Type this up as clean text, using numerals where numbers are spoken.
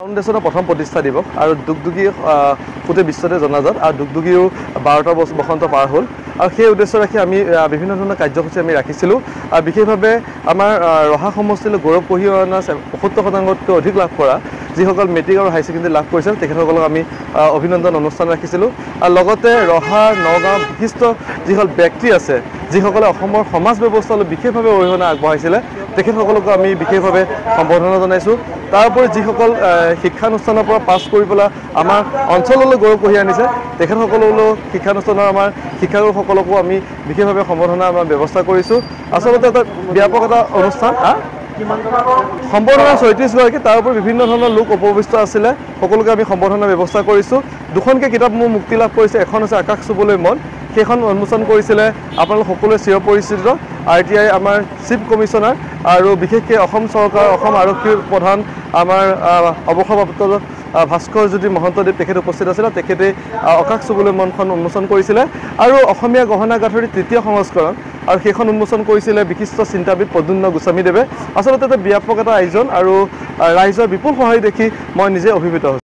ফাউণ্ডেশ্যনৰ প্ৰথম প্ৰতিষ্ঠা দিৱস আৰু দুগদুগী গোটেই বিশ্বতে জনাজাত আৰু দুগদুগীও 12টা বসন্ত পাৰ হ'ল আৰু সেই উদ্দেশ্য ৰাখি আমি বিভিন্ন ধৰণৰ কাৰ্যসূচী আমি ৰাখিছিলোঁ আৰু বিশেষভাৱে আমাৰ ৰহা সমষ্টিলৈ গৌৰৱ কঢ়িয়াই অনা ৭৫%তকৈ অধিক লাভ কৰা যিসকল মেট্ৰিক আৰু হাই ছেকেণ্ডেৰী লাভ কৰিছিল তেখেতসকলক আমি অভিনন্দন অনুষ্ঠান ৰাখিছিলোঁ আৰু লগতে ৰহা নগাঁও বিশিষ্ট যিসকল ব্যক্তি আছে যিসকলে অসমৰ সমাজ ব্যৱস্থালৈ বিশেষভাৱে অৰিহণা আগবঢ়াইছিলে তেখেতসকলকো আমি বিশেষভাৱে সম্বৰ্ধনা জনাইছোঁ। তাৰোপৰি যিসকল শিক্ষানুষ্ঠানৰ পৰা পাছ কৰি পেলাই আমাৰ অঞ্চললৈ গৌৰৱ কঢ়িয়াই আনিছে তেখেতসকললৈ শিক্ষানুষ্ঠানৰ আমাৰ শিক্ষাগুৰুসকলকো আমি বিশেষভাৱে সম্বৰ্ধনা আমাৰ ব্যৱস্থা কৰিছোঁ। আচলতে এটা ব্যাপক এটা অনুষ্ঠান সম্বৰ্ধনা ৩৬গৰাকী তাৰোপৰি বিভিন্ন ধৰণৰ লোক উপৱিষ্ট আছিলে সকলোকে আমি সম্বৰ্ধনাৰ ব্যৱস্থা কৰিছোঁ। দুখনকৈ কিতাপ মোৰ মুক্তি লাভ কৰিছে। এখন হৈছে আকাশ চুবলৈ মন, সেইখন উন্মোচন কৰিছিলে আপোনালোক সকলোৱে চিৰপৰিচিত RTI আমাৰ চিফ কমিশ্যনাৰ আৰু বিশেষকৈ অসম চৰকাৰ অসম আৰক্ষীৰ প্ৰধান আমাৰ অৱসৰপ্ৰাপ্ত ভাস্কৰজ্যোতি মহন্তদেৱ তেখেত উপস্থিত আছিলে। তেখেতে আকাশ চুবলৈ মনখন উন্মোচন কৰিছিলে আৰু অসমীয়া গহনা গাঁথৰিৰ ৩য় সংস্কৰণ আৰু সেইখন উন্মোচন কৰিছিলে বিশিষ্ট চিন্তাবিদ প্ৰদ্যুন্ন গোস্বামীদেৱে। আচলতে এটা ব্যাপক এটা আয়োজন আৰু ৰাইজৰ বিপুল সঁহাৰি দেখি মই নিজে অভিভূত হৈছোঁ।